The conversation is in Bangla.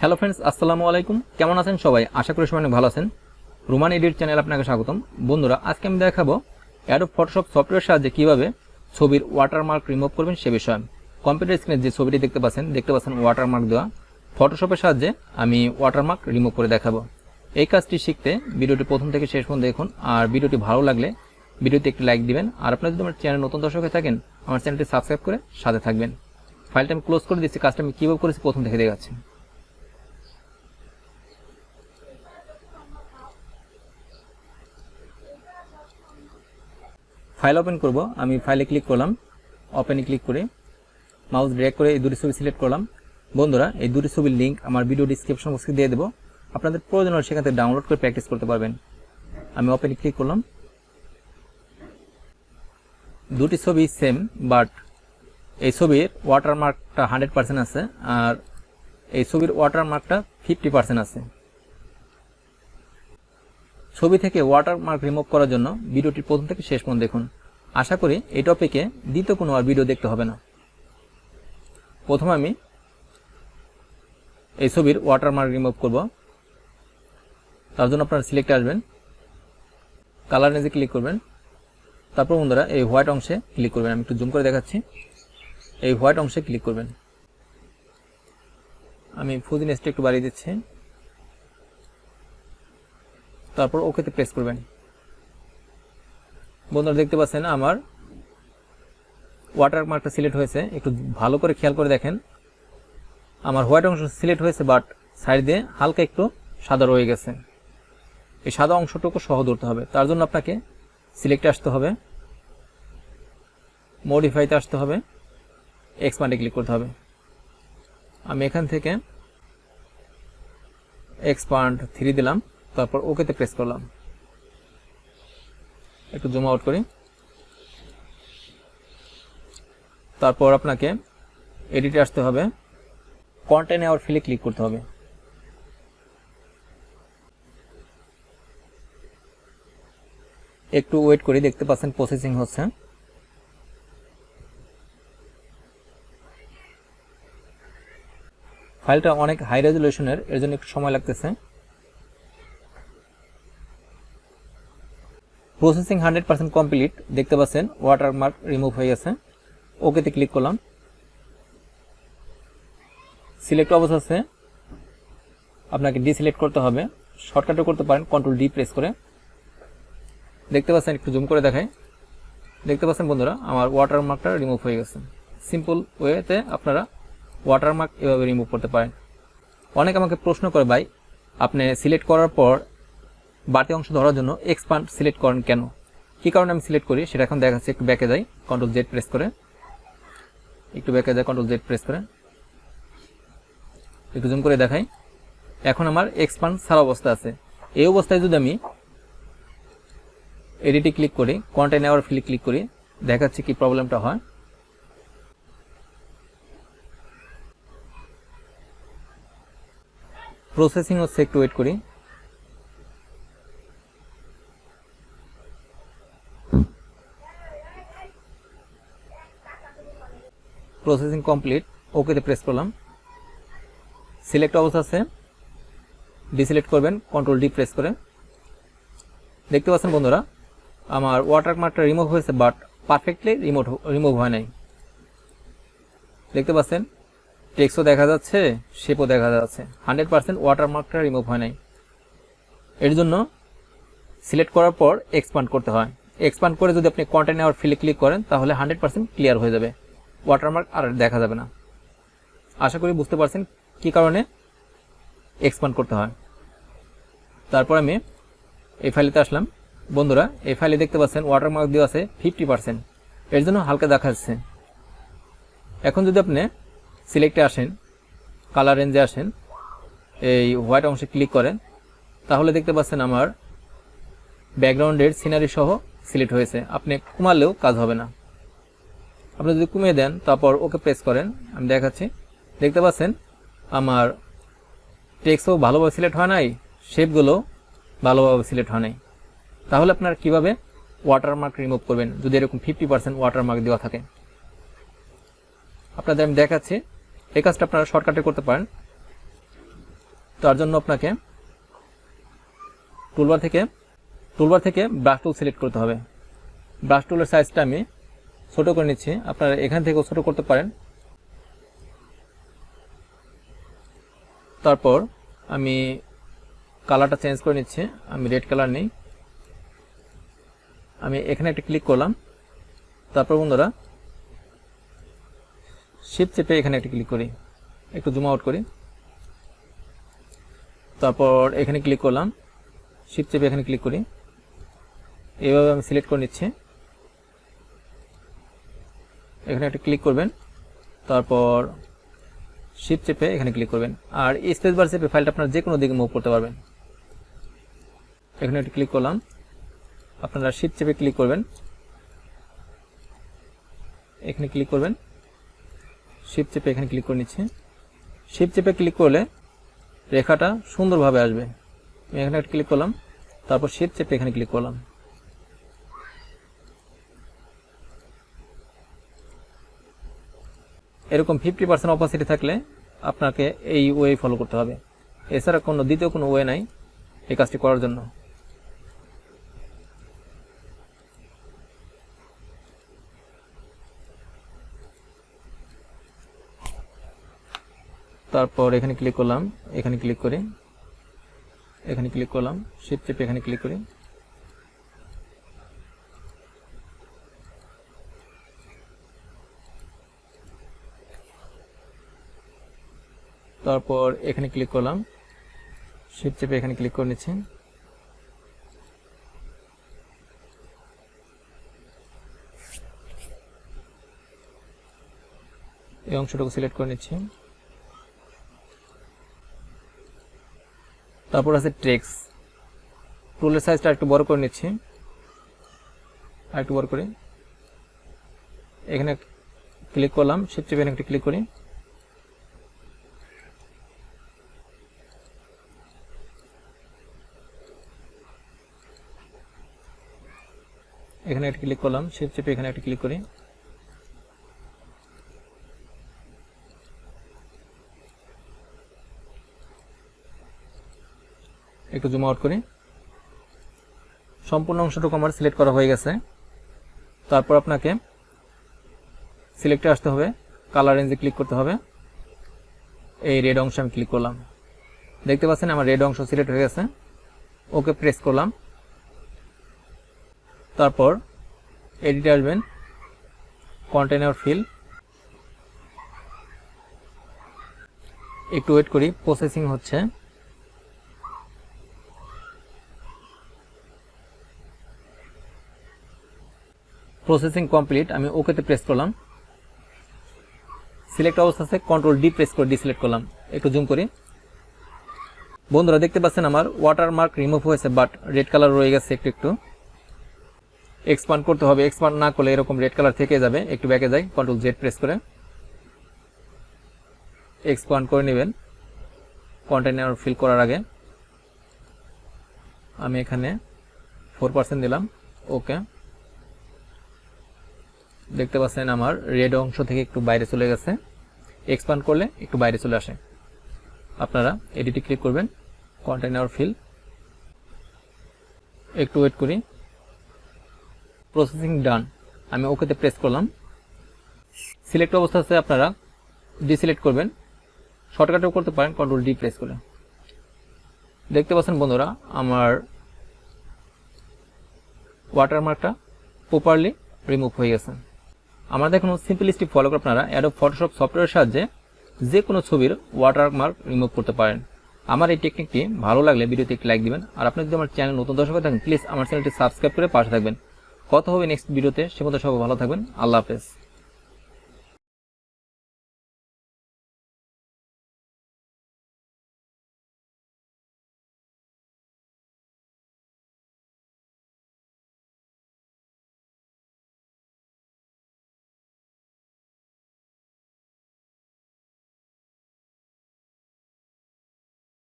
হ্যালো ফ্রেন্ডস, আসসালামু আলাইকুম। কেমন আছেন সবাই? আশা করি সবাই অনেক ভালো আছেন। রোমান এডিট চ্যানেল আপনাকে স্বাগতম। বন্ধুরা, আজকে আমি দেখাবো অ্যাডোব ফটোশপ সফটওয়্যারের সাহায্যে কিভাবে ছবির ওয়াটারমার্ক রিমুভ করবেন সে বিষয়ে। কম্পিউটার স্ক্রিনে যে ছবিটি দেখতে পাচ্ছেন ওয়াটারমার্ক দেওয়া। ফটোশপের সাহায্যে আমি ওয়াটারমার্ক রিমুভ করে দেখাবো। এই কাজটি শিখতে ভিডিওটি প্রথম থেকে শেষ পর্যন্ত দেখুন। আর ভিডিওটি ভালো লাগলে ভিডিওতে একটি লাইক দিবেন। আর আপনারা যদি আমার চ্যানেল নতুন দর্শক হয়ে থাকেন, আমার চ্যানেলটি সাবস্ক্রাইব করে সাথে থাকবেন। ফাইলটা আমি ক্লোজ করে দিচ্ছি। কাজটা আমি কীভাবে করেছি প্রথম থেকে দেখাচ্ছি। ফাইল ওপেন করব। আমি ফাইলে ক্লিক করলাম, ওপেনে ক্লিক করে মাউস ড্র্যাগ করে এই দুটি ছবি সিলেক্ট করলাম। বন্ধুরা, এই দুটি ছবির লিঙ্ক আমার ভিডিও ডিসক্রিপশন বক্সে দিয়ে দেবো। আপনাদের প্রয়োজন হলে সেখান থেকে ডাউনলোড করে প্র্যাকটিস করতে পারবেন। আমি ওপেনে ক্লিক করলাম। দুটি ছবি সেম, বাট এই ছবির ওয়াটারমার্কটা 100% আছে আর এই ছবির ওয়াটারমার্কটা 50% আছে। ছবি থেকে ওয়াটারমার্ক রিমুভ করার জন্য ভিডিওটি প্রথম থেকে শেষ পর্যন্ত দেখুন। আশা করি এই টপিকে দ্বিতীয় কোনো আর ভিডিও দেখতে হবে না। প্রথমে আমি এই ছবির ওয়াটারমার্ক রিমুভ করব। তার জন্য আপনারা সিলেক্টে আসবেন, কালার নেজে ক্লিক করবেন। তারপর বন্ধুরা এই হোয়াইট অংশে ক্লিক করবেন। আমি একটু জুম করে দেখাচ্ছি। এই হোয়াইট অংশে ক্লিক করবেন। আমি ফুজিনেসটা একটু বাড়িয়ে দিচ্ছি। তারপর ওকেতে প্রেস করবেন। বন্ধুরা দেখতে পাচ্ছেন আমার ওয়াটারমার্কটা সিলেক্ট হয়েছে। একটু ভালো করে খেয়াল করে দেখেন, আমার হোয়াইট অংশ সিলেক্ট হয়েছে, বাট সাইড দিয়ে হালকা একটু সাদা রয়ে গেছে। এই সাদা অংশটুকু সহ ধরতে হবে। তার জন্য আপনাকে সিলেক্টে আসতে হবে, মডিফাইতে আসতে হবে, এক্সপ্যান্ডে ক্লিক করতে হবে। আমি এখান থেকে এক্সপ্যান্ড 3 দিলাম, তারপর ওকেতে প্রেস করলাম। একটু জুম আউট করি। তারপর আপনাকে এডিটে আসতে হবে, কন্টেন্ট আর ফিলে ক্লিক করতে হবে। একটু ওয়েট করি, দেখতে পাচ্ছেন প্রসেসিং হচ্ছে। ফাইলটা অনেক হাই রেজুলেশনের, এর জন্য একটু সময় লাগতেছে। Processing 100% complete. দেখতে পাচ্ছেন ওয়াটারমার্ক রিমুভ হয়ে গেছে। ওকেতে ক্লিক করলাম। সিলেক্ট অবস্থা আছে, আপনাকে ডিসিলেক্ট করতে হবে। শর্টকাটও করতে পারেন, কন্ট্রোল ডি প্রেস করে। দেখতে পাচ্ছেন, একটু জুম করে দেখাই। দেখতে পাচ্ছেন বন্ধুরা, আমার ওয়াটারমার্কটা রিমুভ হয়ে গেছে। সিম্পল ওয়েতে আপনারা ওয়াটারমার্ক এভাবে রিমুভ করতে পারেন। অনেকে আমাকে প্রশ্ন করে, ভাই আপনি সিলেক্ট করার পর বাড়তি অংশ ধরার জন্য এক্সপ্যান্ড সিলেক্ট করেন কেন? কী কারণে আমি সিলেক্ট করি সেটা এখন দেখাচ্ছি। একটু ব্যাকে যাই, কন্ট্রোল জেড প্রেস করে। একটু ব্যাকে যাই, কন্ট্রোল জেড প্রেস করে। একটু জুম করে দেখাই। এখন আমার এক্সপ্যান্ড সারা অবস্থা আছে। এই অবস্থায় যদি আমি এডিটে ক্লিক করি, কন্টেন্ট আর ফিলে ক্লিক করি, দেখাচ্ছি কি প্রবলেমটা হয়। প্রসেসিং হচ্ছে, একটু ওয়েট করি। Processing complete. ওকেতে প্রেস করলাম। সিলেক্ট অবস্থা আছে, ডিসিলেক্ট করবেন কন্ট্রোল ডি প্রেস করে। দেখতে পাচ্ছেন বন্ধুরা, আমার ওয়াটারমার্কটা রিমুভ হয়েছে, বাট পারফেক্টলি রিমুভ হয় নাই। দেখতে পাচ্ছেন টেক্সটও দেখা যাচ্ছে, শেপও দেখা যাচ্ছে। 100% ওয়াটারমার্কটা রিমুভ হয় নাই। এর জন্য সিলেক্ট করার পর এক্সপ্যান্ড করতে হয়। এক্সপ্যান্ড করে যদি আপনি কন্টেন্ট আর ফিলে ক্লিক করেন, তাহলে 100% ক্লিয়ার হয়ে যাবে, ওয়াটারমার্ক আর দেখা যাবে না। আশা করি বুঝতে পারছেন কি কারণে এক্সপ্যান্ড করতে হয়। তারপর আমি এই ফাইলেতে আসলাম। বন্ধুরা, এই ফাইলে দেখতে পাচ্ছেন ওয়াটারমার্ক দেওয়া আছে 50%, এর জন্য হালকা দেখা যাচ্ছে। এখন যদি আপনি সিলেক্টে আসেন, কালার রেঞ্জে আসেন, এই হোয়াইট অংশে ক্লিক করেন, তাহলে দেখতে পাচ্ছেন আমার ব্যাকগ্রাউন্ডের সিনারি সহ সিলেক্ট হয়েছে। আপনি কমালেও কাজ হবে না। আপনি যদি কমিয়ে দেন, তারপর ওকে প্রেস করেন, আমি দেখাচ্ছি। দেখতে পাচ্ছেন আমার টেক্সটও ভালোভাবে সিলেক্ট হয় নাই, শেপগুলো ভালোভাবে সিলেক্ট হয় নাই। তাহলে আপনারা কিভাবে ওয়াটারমার্ক রিমুভ করবেন যদি এরকম 50% ওয়াটারমার্ক দেওয়া থাকে? আপনাদের আমি দেখাচ্ছি। এই কাজটা আপনারা শর্টকাটে করতে পারেন। তার জন্য আপনাকে টুলবার থেকে ব্রাশ টুল সিলেক্ট করতে হবে। ব্রাশ টুলের সাইজটা আমি ছোট করে নিচ্ছি, আপনারা এখান থেকেও ছোট করতে পারেন। তারপর আমি কালারটা চেঞ্জ করে নিচ্ছি, আমি রেড কালার নেই। আমি এখানে একটা ক্লিক করলাম। তারপর বন্ধুরা শিফট চেপে এখানে একটা ক্লিক করি, একটু জুম আউট করি। তারপর এখানে ক্লিক করলাম, শিফট চেপে এখানে ক্লিক করি। এইভাবে আমি সিলেক্ট করে নিচ্ছি। এখানে একটা ক্লিক করবেন, তারপর শিফট চেপে এখানে ক্লিক করবেন। আর স্পেস বার চেপে ফাইলটা আপনারা যে কোনো দিকে মুভ করতে পারবেন। এখানে একটা ক্লিক করলাম, আপনারা শিফট চেপে ক্লিক করবেন, এখানে ক্লিক করবেন, শিফট চেপে এখানে ক্লিক করে নিচ্ছি। শিফট চেপে ক্লিক করলে রেখাটা সুন্দরভাবে আসবে। আমি এখানে একটা ক্লিক করলাম, তারপর শিফট চেপে এখানে ক্লিক করলাম। এরকম 50% অপাসিটি থাকলে আপনাকে এই ওয়ে ফলো করতে হবে, এছাড়া দ্বিতীয় কোনো ওয়ে নাই এই কাজটি করার জন্য। তারপর এখানে ক্লিক করলাম, এখানে ক্লিক করি, এখানে ক্লিক করলাম, শিফট চেপে এখানে ক্লিক করি। তারপর এখানে ক্লিক করলাম, শিফট চেপে এখানে ক্লিক করে নিচ্ছি। এই অংশটুকু সিলেক্ট করে নিচ্ছি। তারপর আছে টেক্সট, টুলের সাইজটা একটু বড় করে নিচ্ছি, আরেকটু বড় করে এখানে ক্লিক করলাম, শিফট চেপে এখানে ক্লিক করি। এখানে একটা ক্লিক করলাম, শিফট চেপে এখানে একটা ক্লিক করি। একটু জুম আউট করি। সম্পূর্ণ অংশটুকু আমার সিলেক্ট করা হয়ে গেছে। তারপর আপনাকে সিলেক্টে আসতে হবে, কালার রেঞ্জে ক্লিক করতে হবে। এই রেড অংশ আমি ক্লিক করলাম, দেখতে পাচ্ছেন আমার রেড অংশ সিলেক্ট হয়ে গেছে। ওকে প্রেস করলাম। তারপর এডিটে আসবেন, কন্টেইনার ফিল, একটু ওয়েট করি, প্রসেসিং হচ্ছে। প্রসেসিং কমপ্লিট, আমি ওকেতে প্রেস করলাম। সিলেক্ট অবস্থা আছে, কন্ট্রোল ডি প্রেস করে ডিসিলেক্ট করলাম। একটু জুম করি। বন্ধুরা দেখতে পাচ্ছেন আমার ওয়াটারমার্ক রিমুভ হয়েছে, বাট রেড কালার রয়ে গেছে একটু একটু। এক্সপান্ড করতে হবে, এক্সপান্ড না করলে এরকম রেড কালার থেকে যাবে। একটু ব্যাকে যাই, কন্ট্রোল জেড প্রেস করে এক্সপান্ড করে নেবেন কন্টেইনার ফিল করার আগে। আমি এখানে 4% দিলাম, ওকে। দেখতে পাচ্ছেন আমার রেড অংশ থেকে একটু বাইরে চলে গেছে, এক্সপান্ড করলে একটু বাইরে চলে আসে। আপনারা এডিটে ক্লিক করবেন, কন্টেইনার ফিল, একটু ওয়েট করি। প্রসেসিং ডান, আমি ওকেতে প্রেস করলাম। সিলেক্ট অবস্থা আছে, আপনারা ডিসিলেক্ট করবেন, শর্টকাটেও করতে পারেন কন্ট্রোল ডি প্রেস করে। দেখতে পাচ্ছেন বন্ধুরা আমার ওয়াটারমার্কটা প্রপারলি রিমুভ হয়ে গেছে। আমরা দেখুন সিম্পল স্টেপ ফলো করে আপনারা অ্যাডোব ফটোশপ সফটওয়্যারের সাহায্যে যে কোনো ছবির ওয়াটারমার্ক রিমুভ করতে পারেন। আমার এই টেকনিকটি ভালো লাগলে ভিডিওতে একটি লাইক দিবেন। আর আপনি যদি আমার চ্যানেল নতুন দর্শক হয়ে থাকেন, প্লিজ আমার চ্যানেলটি সাবস্ক্রাইব করে পাশে থাকবেন। কথা হবে নেক্সট ভিডিওতে, সে পর্যন্ত সবাই ভালো থাকবেন। আল্লাহ হাফেজ।